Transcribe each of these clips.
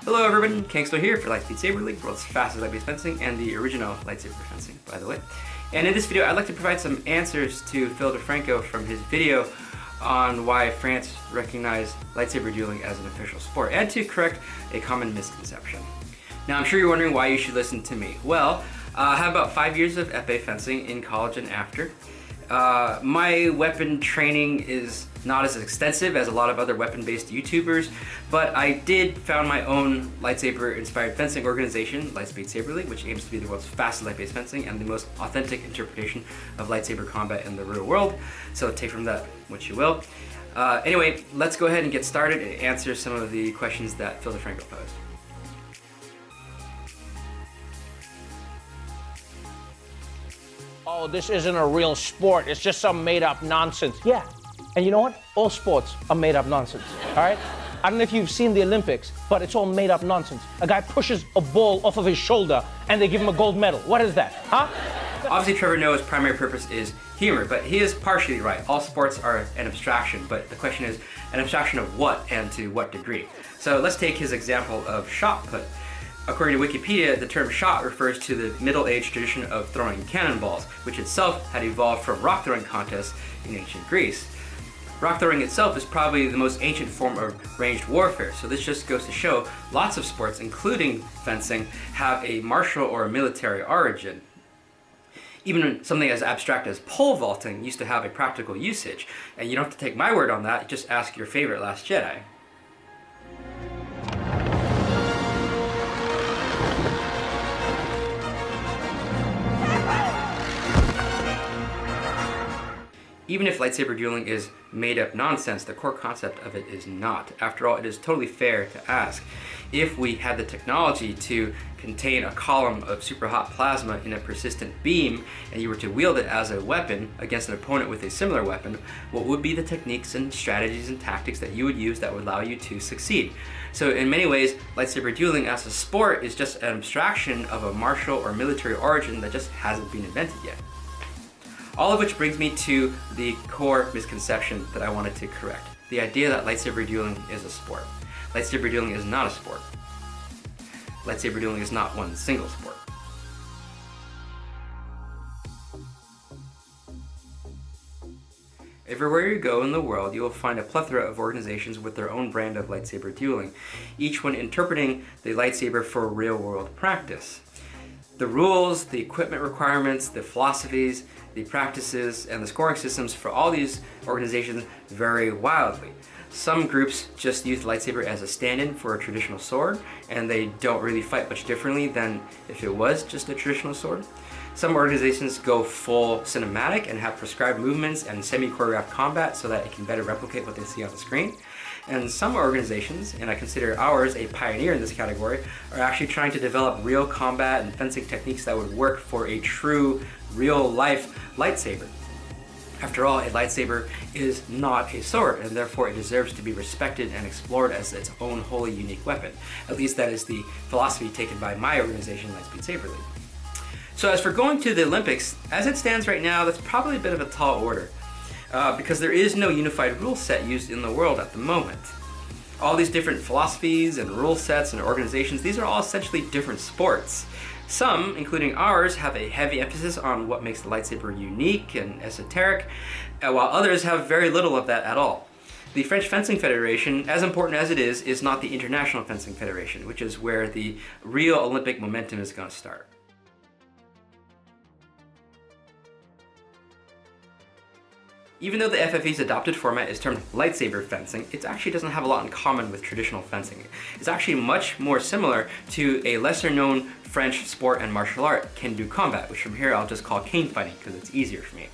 Hello everyone, Kangster here for Lightspeed Saber League, world's fastest light-based fencing, and the original lightsaber fencing, by the way. And in this video, I'd like to provide some answers to Phil DeFranco from his video on why France recognized lightsaber dueling as an official sport, and to correct a common misconception. Now, I'm sure you're wondering why you should listen to me. Well, I have about 5 years of epee fencing in college and after. My weapon training is not as extensive as a lot of other weapon-based YouTubers, but I did found my own lightsaber-inspired fencing organization, Lightspeed Saber League, which aims to be the world's fastest light-based fencing and the most authentic interpretation of lightsaber combat in the real world. So take from that what you will. Anyway, let's go ahead and get started and answer some of the questions that Phil DeFranco posed. Oh, this isn't a real sport. It's just some made-up nonsense. Yeah, and you know what? All sports are made-up nonsense, all right? I don't know if you've seen the Olympics, but it's all made-up nonsense. A guy pushes a ball off of his shoulder, and they give him a gold medal. What is that, huh? Obviously, Trevor Noah's primary purpose is humor, but he is partially right. All sports are an abstraction, but the question is, an abstraction of what and to what degree? So let's take his example of shot put. According to Wikipedia, the term shot refers to the Middle-Age tradition of throwing cannonballs, which itself had evolved from rock throwing contests in ancient Greece. Rock throwing itself is probably the most ancient form of ranged warfare, so this just goes to show lots of sports, including fencing, have a martial or a military origin. Even something as abstract as pole vaulting used to have a practical usage, and you don't have to take my word on that, just ask your favorite Last Jedi. Even if lightsaber dueling is made-up nonsense, the core concept of it is not. After all, it is totally fair to ask, if we had the technology to contain a column of super hot plasma in a persistent beam, and you were to wield it as a weapon against an opponent with a similar weapon, what would be the techniques and strategies and tactics that you would use that would allow you to succeed? So in many ways, lightsaber dueling as a sport is just an abstraction of a martial or military origin that just hasn't been invented yet. All of which brings me to the core misconception that I wanted to correct. The idea that lightsaber dueling is a sport. Lightsaber dueling is not a sport. Lightsaber dueling is not one single sport. Everywhere you go in the world, you will find a plethora of organizations with their own brand of lightsaber dueling, each one interpreting the lightsaber for real-world practice. The rules, the equipment requirements, the philosophies, the practices, and the scoring systems for all these organizations vary wildly. Some groups just use the lightsaber as a stand-in for a traditional sword, and they don't really fight much differently than if it was just a traditional sword. Some organizations go full cinematic and have prescribed movements and semi-choreographed combat so that it can better replicate what they see on the screen. And some organizations, and I consider ours a pioneer in this category, are actually trying to develop real combat and fencing techniques that would work for a true, real-life lightsaber. After all, a lightsaber is not a sword, and therefore it deserves to be respected and explored as its own wholly unique weapon. At least that is the philosophy taken by my organization, Lightspeed Saber League. So as for going to the Olympics, as it stands right now, that's probably a bit of a tall order. Because there is no unified rule set used in the world at the moment. All these different philosophies and rule sets and organizations, these are all essentially different sports. Some, including ours, have a heavy emphasis on what makes the lightsaber unique and esoteric, while others have very little of that at all. The French Fencing Federation, as important as it is not the International Fencing Federation, which is where the real Olympic momentum is going to start. Even though the FFE's adopted format is termed lightsaber fencing, it actually doesn't have a lot in common with traditional fencing. It's actually much more similar to a lesser-known French sport and martial art, Kendo combat, which from here I'll just call cane fighting because it's easier for me.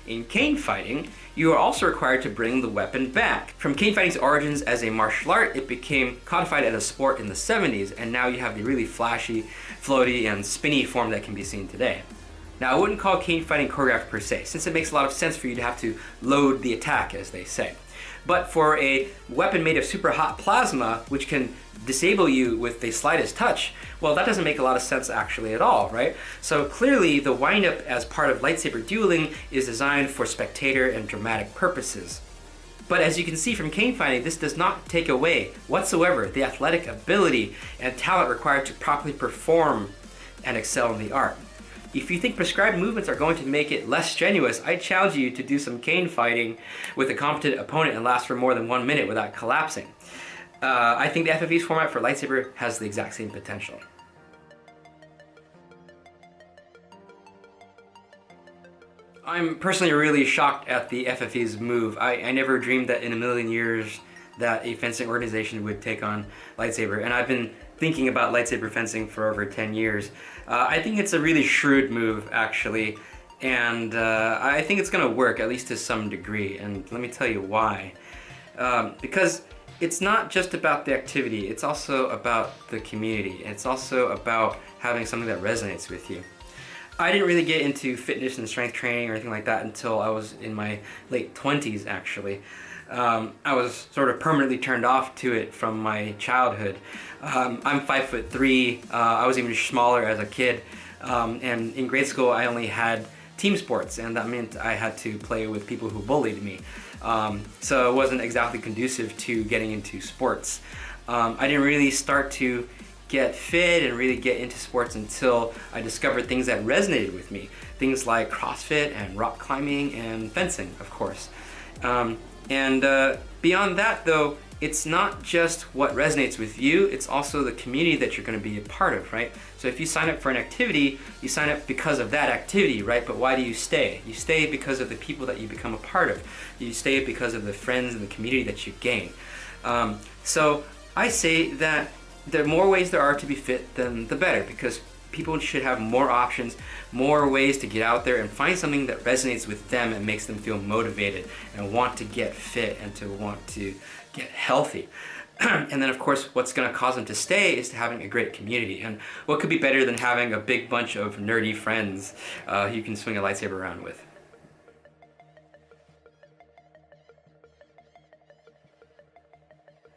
In cane fighting, you are also required to bring the weapon back. From cane fighting's origins as a martial art, it became codified as a sport in the 70s, and now you have the really flashy, floaty, and spinny form that can be seen today. Now, I wouldn't call cane fighting choreographed per se, since it makes a lot of sense for you to have to load the attack, as they say. But for a weapon made of super hot plasma, which can disable you with the slightest touch, well, that doesn't make a lot of sense actually at all, right? So clearly, the windup as part of lightsaber dueling is designed for spectator and dramatic purposes. But as you can see from cane fighting, this does not take away whatsoever the athletic ability and talent required to properly perform and excel in the art. If you think prescribed movements are going to make it less strenuous, I challenge you to do some cane fighting with a competent opponent and last for more than 1 minute without collapsing. I think the FFE's format for Lightsaber has the exact same potential. I'm personally really shocked at the FFE's move. I never dreamed that in a million years that a fencing organization would take on Lightsaber, and I've been thinking about lightsaber fencing for over 10 years. I think it's a really shrewd move, actually, and I think it's going to work, at least to some degree, and let me tell you why. Because it's not just about the activity, it's also about the community. It's also about having something that resonates with you. I didn't really get into fitness and strength training or anything like that until I was in my late 20s, actually. I was sort of permanently turned off to it from my childhood. I'm 5'3", I was even smaller as a kid, and in grade school I only had team sports, and that meant I had to play with people who bullied me. So it wasn't exactly conducive to getting into sports. I didn't really start to get fit and really get into sports until I discovered things that resonated with me. Things like CrossFit and rock climbing and fencing, of course. Beyond that though, it's not just what resonates with you, it's also the community that you're going to be a part of, right? So if you sign up for an activity, you sign up because of that activity, right? But why do you stay? You stay because of the people that you become a part of. You stay because of the friends and the community that you gain. So I say that the more ways there are to be fit, then the better, because people should have more options, more ways to get out there and find something that resonates with them and makes them feel motivated and want to get fit and to want to get healthy. And then of course what's going to cause them to stay is having a great community. And what could be better than having a big bunch of nerdy friends you can swing a lightsaber around with?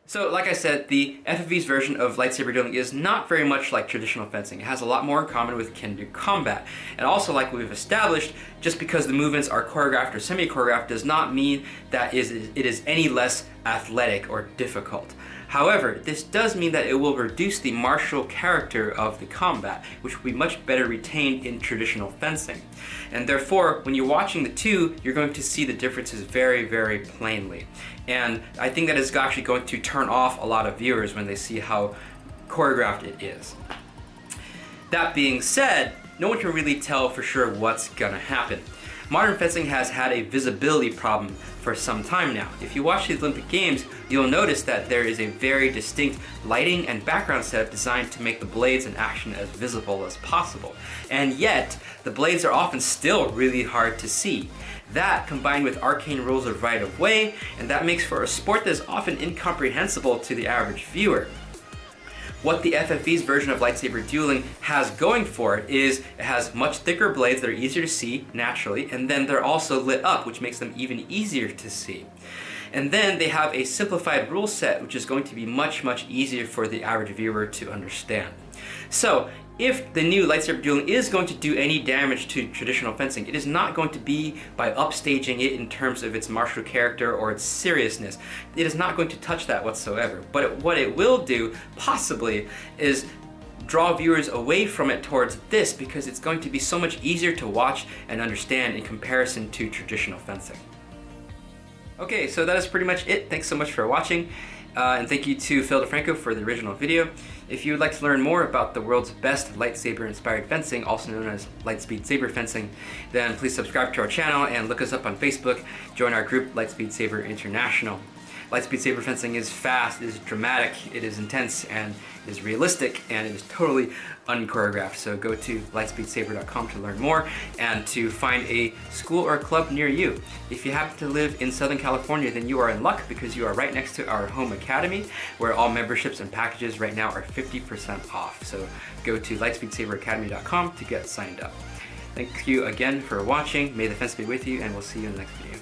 So, like I said, the FFE's version of lightsaber dueling is not very much like traditional fencing. It has a lot more in common with Kendo combat. And also, like we've established, just because the movements are choreographed or semi-choreographed does not mean that it is any less athletic or difficult. However, this does mean that it will reduce the martial character of the combat, which will be much better retained in traditional fencing. And therefore, when you're watching the two, you're going to see the differences very, very plainly. And I think that is actually going to turn off a lot of viewers when they see how choreographed it is. That being said, no one can really tell for sure what's gonna happen. Modern fencing has had a visibility problem for some time now. If you watch the Olympic Games, you'll notice that there is a very distinct lighting and background setup designed to make the blades in action as visible as possible. And yet, the blades are often still really hard to see. That, combined with arcane rules of right-of-way, and that makes for a sport that is often incomprehensible to the average viewer. What the FFE's version of lightsaber dueling has going for it is it has much thicker blades that are easier to see naturally, and then they're also lit up, which makes them even easier to see. And then they have a simplified rule set, which is going to be much, much easier for the average viewer to understand. So, if the new lightsaber dueling is going to do any damage to traditional fencing, it is not going to be by upstaging it in terms of its martial character or its seriousness. It is not going to touch that whatsoever. But what it will do, possibly, is draw viewers away from it towards this, because it's going to be so much easier to watch and understand in comparison to traditional fencing. Okay, so that is pretty much it. Thanks so much for watching. And thank you to Phil DeFranco for the original video. If you would like to learn more about the world's best lightsaber-inspired fencing, also known as Lightspeed Saber fencing, then please subscribe to our channel and look us up on Facebook. Join our group, Lightspeed Saber International. Lightspeed Saber fencing is fast, it is dramatic, it is intense, and it is realistic, and it is totally unchoreographed. So go to lightspeed-saber.com to learn more and to find a school or club near you. If you happen to live in Southern California, then you are in luck, because you are right next to our home academy, where all memberships and packages right now are 50% off. So go to lightspeed-saberacademy.com to get signed up. Thank you again for watching. May the fence be with you, and we'll see you in the next video.